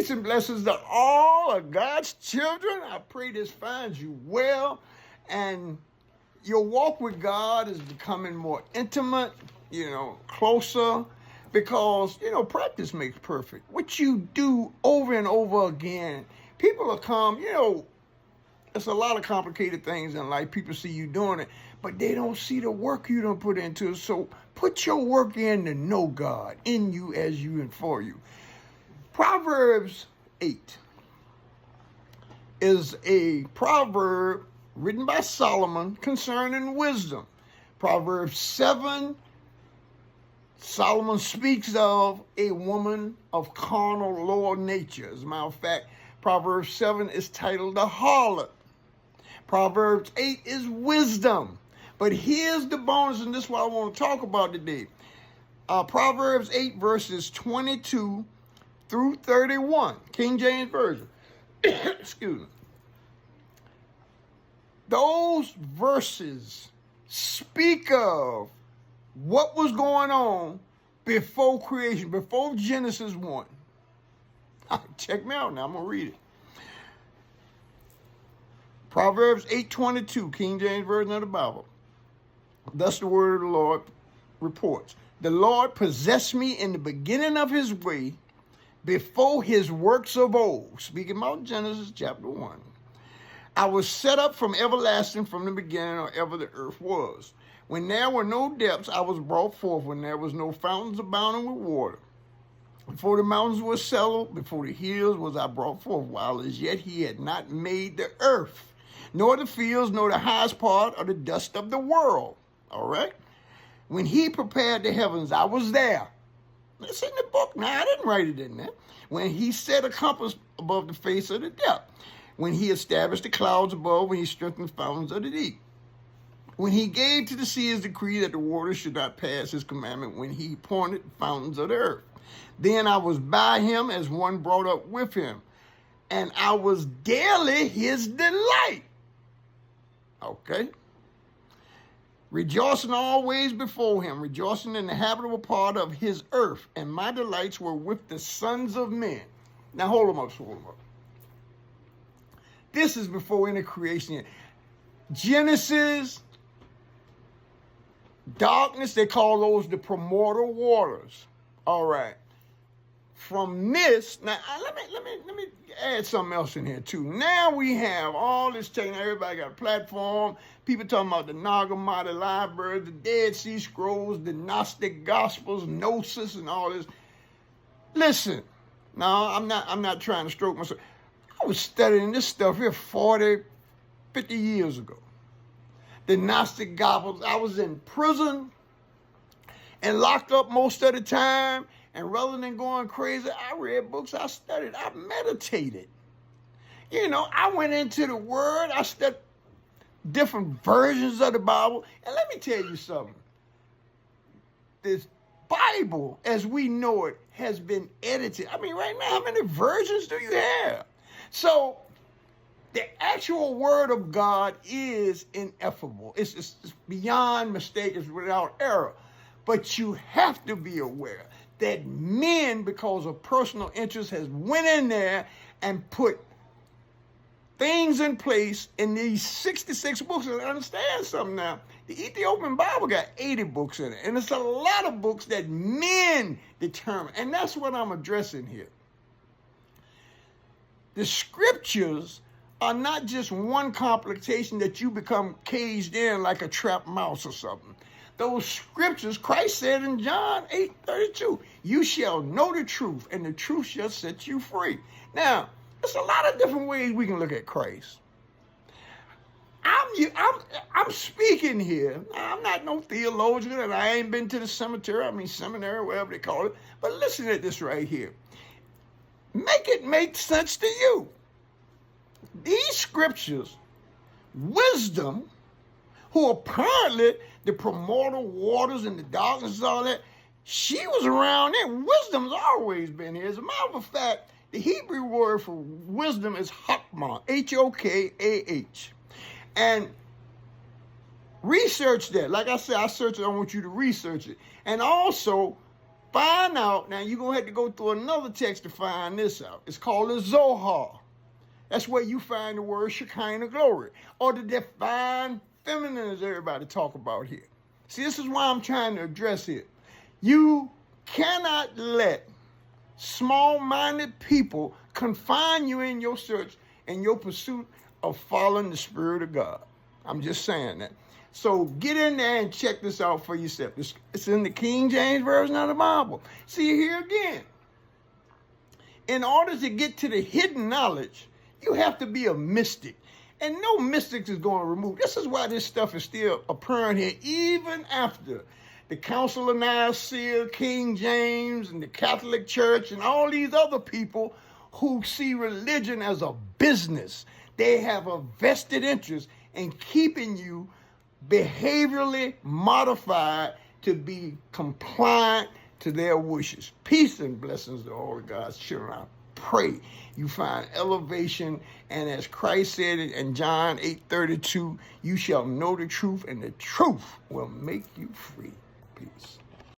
Peace and blessings to all of God's children. I pray this finds you well, and your walk with God is becoming more intimate, closer, because, practice makes perfect. What you do over and over again, people will come, it's a lot of complicated things in life. People see you doing it, but they don't see the work you don't put into it. So put your work in to know God in you, as you, and for you. Proverbs 8 is a proverb written by Solomon concerning wisdom. Proverbs 7, Solomon speaks of a woman of carnal, lower nature. As a matter of fact, Proverbs 7 is titled the harlot. Proverbs 8 is wisdom. But here's the bonus, and this is what I want to talk about today. Proverbs 8 verses 22 through 31, King James Version. Excuse me. Those verses speak of what was going on before creation, before Genesis 1. Check me out now, I'm going to read it. Proverbs 8:22, King James Version of the Bible. Thus the word of the Lord reports. The Lord possessed me in the beginning of his way, before his works of old. Speaking about Genesis chapter 1. I was set up from everlasting, from the beginning, or ever the earth was. When there were no depths, I was brought forth. When there was no fountains abounding with water. Before the mountains were settled, before the hills was I brought forth, while as yet he had not made the earth, nor the fields, nor the highest part of the dust of the world. All right? When he prepared the heavens, I was there. It's in the book. Now, I didn't write it in there. When he set a compass above the face of the depth. When he established the clouds above. When he strengthened the fountains of the deep. When he gave to the sea his decree that the waters should not pass his commandment. When he appointed the fountains of the earth. Then I was by him as one brought up with him. And I was daily his delight. Okay. Rejoicing always before him, rejoicing in the habitable part of his earth, and my delights were with the sons of men. Now hold them up. This is before any creation. Genesis, darkness, they call those the primordial waters. All right. From this, now let me add something else in here too. Now we have all this technology. Everybody got a platform. People talking about the Nag Hammadi Library, the Dead Sea Scrolls, the Gnostic Gospels, Gnosis, and all this. Listen, no, I'm not trying to stroke myself. I was studying this stuff here 40, 50 years ago. The Gnostic Gospels. I was in prison and locked up most of the time. And rather than going crazy, I read books, I studied, I meditated. I went into the Word, I studied different versions of the Bible. And let me tell you something. This Bible, as we know it, has been edited. I mean, right now, how many versions do you have? So, the actual Word of God is ineffable. It's beyond mistake. It's without error. But you have to be aware that men, because of personal interest, has went in there and put things in place in these 66 books. And understand something now. The Ethiopian Bible got 80 books in it. And it's a lot of books that men determine. And that's what I'm addressing here. The scriptures are not just one complication that you become caged in like a trapped mouse or something. Those scriptures, Christ said in John 8:32, you shall know the truth, and the truth shall set you free. Now, there's a lot of different ways we can look at Christ. I'm speaking here. I'm not no theologian, and I ain't been to the seminary, whatever they call it. But listen to this right here. Make it make sense to you. These scriptures, wisdom, who apparently the primordial waters and the darkness and all that, she was around there. Wisdom's always been here. As a matter of fact, the Hebrew word for wisdom is Hokmah, H-O-K-A-H. And research that. Like I said, I searched it. I want you to research it. And also, Find out. Now, you're going to have to go through another text to find this out. It's called the Zohar. That's where you find the word Shekinah glory, or the divine feminine, as everybody talk about here. See, this is why I'm trying to address it. You cannot let small-minded people confine you in your search and your pursuit of following the Spirit of God. I'm just saying that. So get in there and check this out for yourself. It's in the King James Version of the Bible. See, here again. In order to get to the hidden knowledge, you have to be a mystic. And no mystic is going to remove. This is why this stuff is still apparent here, even after the Council of Nicaea, King James, and the Catholic Church, and all these other people who see religion as a business. They have a vested interest in keeping you behaviorally modified to be compliant to their wishes. Peace and blessings to all of God's children. I pray you find elevation, and as Christ said in John 8:32, you shall know the truth, and the truth will make you free. Peace.